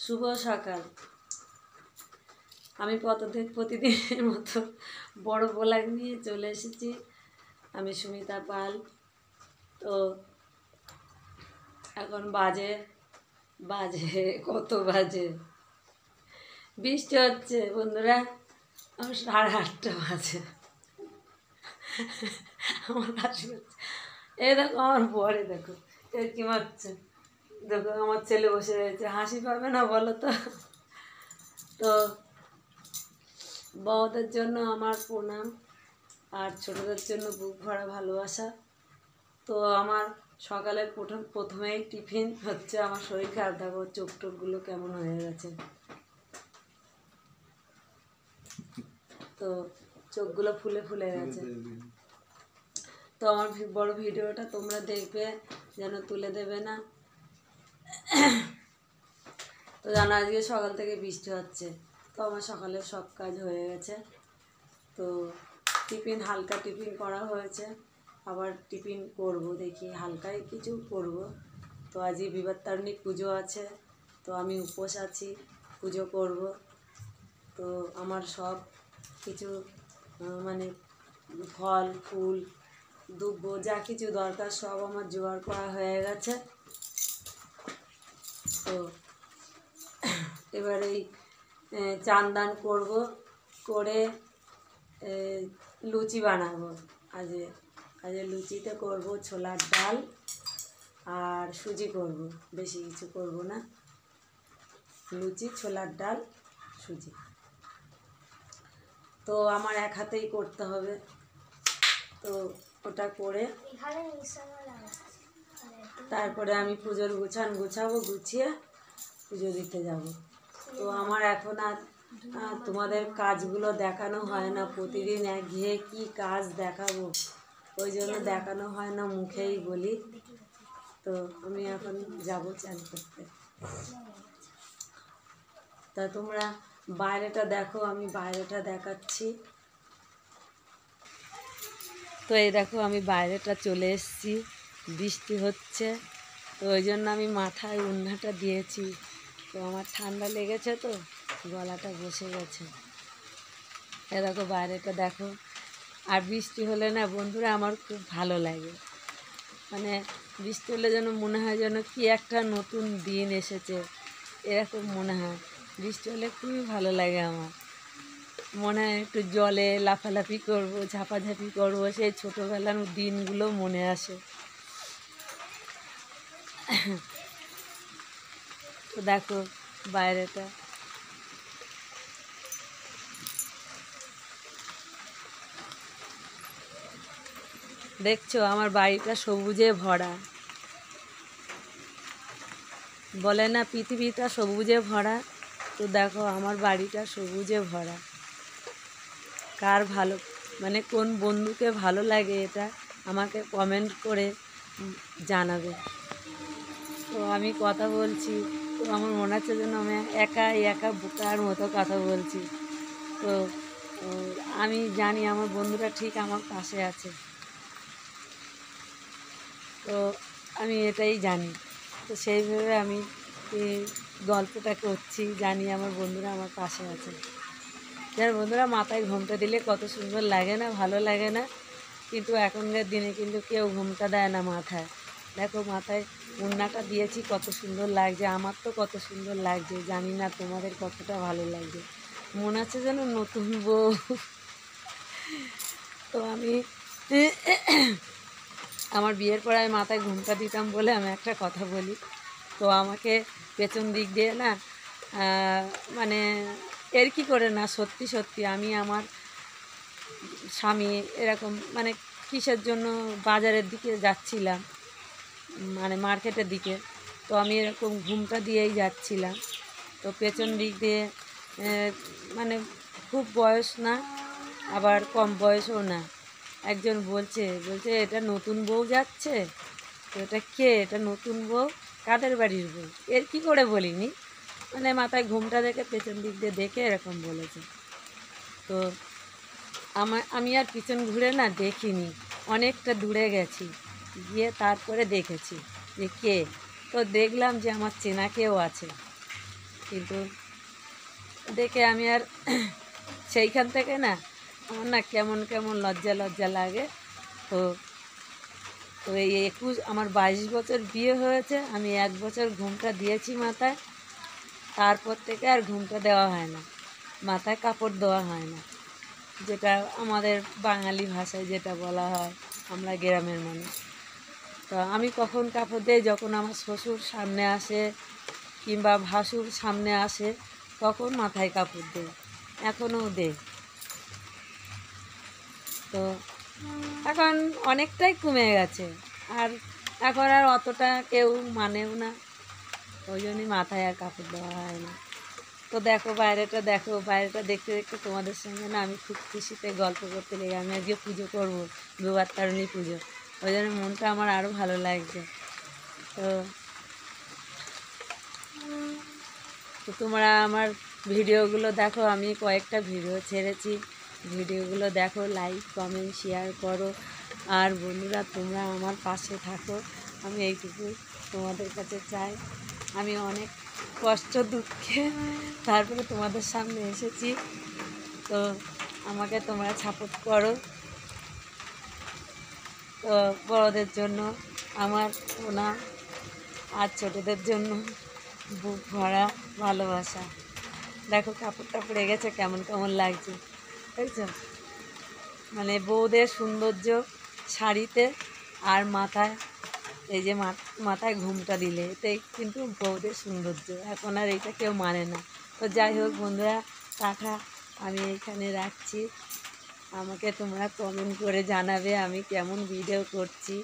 শুভ সকাল। আমি প্রতিদিনের মতো বড় ব্লগ নিয়ে চলে এসেছি। আমি সুমিতা পাল। তো এখন বাজে কত বাজে, বৃষ্টি হচ্ছে বন্ধুরা। আমার 8:30 বাজে। আমার হাসি হচ্ছে। এই দেখো আমার বরে, দেখো এর কি মারছে, দেখো আমার ছেলে বসে রয়েছে। হাসি পাবে না বলো তো? তো বড়দের জন্য আমার প্রণাম, আর ছোটদের জন্য বুক ভরা ভালোবাসা। তো আমার সকালের প্রথমেই টিফিন হচ্ছে আমার শরীর খারাপ। দেখো চোখ টোকগুলো কেমন হয়ে গেছে, তো চোখগুলো ফুলে ফুলে গেছে। তো আমার বড় ভিডিওটা তোমরা দেখবে, যেন তুলে দেবে না। তো জানো আজকে সকাল থেকে বৃষ্টি হচ্ছে। তো আমার সকালের সব কাজ হয়ে গেছে। তো হালকা টিফিন করা হয়েছে, আবার টিফিন করব, দেখি হালকাই কিছু করব। তো আজকে বিবাহতারিণী পুজো আছে, তো আমি উপোস আছি, পুজো করব। তো আমার সব কিছু মানে ফল ফুল দুব্বো যা কিছু দরকার সব আমার জোগাড় করা হয়ে গেছে। তো এবার এই চান দান করব, করে লুচি বানাবো। আজকে লুচিতে করব ছোলার ডাল আর সুজি করব, বেশি কিছু করব না। লুচি, ছোলার ডাল, সুজি। তো আমার এক হাতেই করতে হবে। তো ওটা করে তারপরে আমি পুজোর গুছাবো, গুছিয়ে পুজো দিতে যাব। তো আমার এখন আর তোমাদের কাজগুলো দেখানো হয় না। প্রতিদিন একঘেয়ে কি কাজ দেখাবো, ওই জন্য দেখানো হয় না, মুখেই বলি। তো আমি এখন যাব চান করতে। তা তোমরা বাইরেটা দেখো, আমি বাইরেটা দেখাচ্ছি। তো এই দেখো আমি বাইরেটা চলে এসেছি, বৃষ্টি হচ্ছে। তো ওই জন্য আমি মাথায় ওড়নাটা দিয়েছি। তো আমার ঠান্ডা লেগেছে, তো গলাটা বসে গেছে। এ দেখো বাইরেটা দেখো। আর বৃষ্টি হলে না বন্ধুরা আমার খুব ভালো লাগে। মানে বৃষ্টি হলে যেন মনে হয় যেন কি একটা নতুন দিন এসেছে, এরকম মনে হয়। বৃষ্টি হলে খুবই ভালো লাগে আমার। মনে হয় একটু জলে লাফালাফি করবো, ঝাপাঝাপি করবো, সেই ছোটোবেলার দিনগুলো মনে আসে। তো দেখো বাইরেটা, দেখছো আমার বাড়িটা সবুজে ভরা। বলে না পৃথিবীটা সবুজে ভরা, তো দেখো আমার বাড়িটা সবুজে ভরা। কার ভালো, মানে কোন বন্ধুকে ভালো লাগে এটা আমাকে কমেন্ট করে জানাবে। তো আমি কথা বলছি, তো আমার মনে হচ্ছে যেন আমি একা বোকার মতো কথা বলছি। তো আমি জানি আমার বন্ধুরা ঠিক আমার পাশে আছে। তো আমি এটাই জানি। তো সেইভাবে আমি গল্পটা করছি, জানি আমার বন্ধুরা আমার পাশে আছে। যার বন্ধুরা মাথায় ঘোমটা দিলে কত সুন্দর লাগে না, ভালো লাগে না? কিন্তু এখনকার দিনে কিন্তু কেউ ঘোমটা দেয় না মাথায়। দেখো মাথায় ওড়নাটা দিয়েছি, কত সুন্দর লাগছে। আমার তো কত সুন্দর লাগছে, জানি না তোমাদের কতটা ভালো লাগছে। মনে হচ্ছে যেন নতুন বউ। তো আমি আমার বিয়ের পর আমি মাথায় ঘোমটা দিতাম বলে আমি একটা কথা বলি। তো আমাকে পেছন দিক দিয়ে না মানে এর কি করে না, সত্যি সত্যি আমি আমার স্বামী এরকম মানে কিসের জন্য বাজারের দিকে যাচ্ছিলাম, মানে মার্কেটের দিকে। তো আমি এরকম ঘুমটা দিয়েই যাচ্ছিলাম। তো পেছন দিক দিয়ে মানে খুব বয়স না, আবার কম বয়সও না, একজন বলছে এটা নতুন বউ যাচ্ছে। তো এটা কে, এটা নতুন বউ, কাদের বাড়ির বউ? এর কি করে বলিনি, মানে মাথায় ঘুমটা দেখে পেছন দিক দিয়ে দেখে এরকম বলেছে। তো আমি আর পিছন ঘুরে না দেখিনি, অনেকটা দূরে গেছি, গিয়ে তারপরে দেখেছি যে কে। তো দেখলাম যে আমার চেনা কেউ আছে। কিন্তু দেখে আমি আর সেইখান থেকে না আমার না কেমন কেমন লজ্জা লজ্জা লাগে। তো তো এই 22 বছর বিয়ে হয়েছে, আমি 1 বছর ঘুমটা দিয়েছি মাথায়, তারপর থেকে আর ঘুমটা দেওয়া হয় না, মাথায় কাপড় দেওয়া হয় না, যেটা আমাদের বাঙালি ভাষায় যেটা বলা হয়, আমরা গ্রামের মানুষ। তো আমি কখন কাপড় দিই, যখন আমার শ্বশুর সামনে আসে কিংবা ভাসুর সামনে আসে তখন মাথায় কাপড় দিই, এখনও দিই। তো এখন অনেকটাই কমে গেছে, আর এখন আর অতটা কেউ মানেও না, ওই জন্যই মাথায় আর কাপড় দেওয়া হয় না। তো দেখো বাইরেটা, দেখো বাইরেটা দেখতে দেখতে তোমাদের সঙ্গে না আমি খুব খুশিতে গল্প করতে লেগে, আমি আজকে পুজো করবো, দুবার তারিণী পুজো, ওই জন্য মনটা আমার আরও ভালো লাগছে। তো তো তোমরা আমার ভিডিওগুলো দেখো, আমি কয়েকটা ভিডিও ছেড়েছি, ভিডিওগুলো দেখো, লাইক কমেন্ট শেয়ার করো, আর বন্ধুরা তোমরা আমার পাশে থাকো, আমি এইটুকু তোমাদের কাছে চাই। আমি অনেক কষ্ট দুঃখে তারপরে তোমাদের সামনে এসেছি, তো আমাকে তোমরা সাপোর্ট করো। তো বড়দের জন্য আমার প্রণাম, আর ছোটোদের জন্য বুক ভরা ভালোবাসা। দেখো কাপড় টাপড় গেছে, কেমন কেমন লাগছে দেখছো, মানে বউদের সৌন্দর্য শাড়িতে আর মাথায়, এই যে মাথায় ঘুমটা দিলে, এটাই কিন্তু বউদের সৌন্দর্য, এখন আর এইটা কেউ মানে না। তো যাই হোক বন্ধুরা, টাটা, আমি এইখানে রাখছি। আমাকে তোমরা কমেন্ট করে জানাবে আমি কেমন ভিডিও করছি।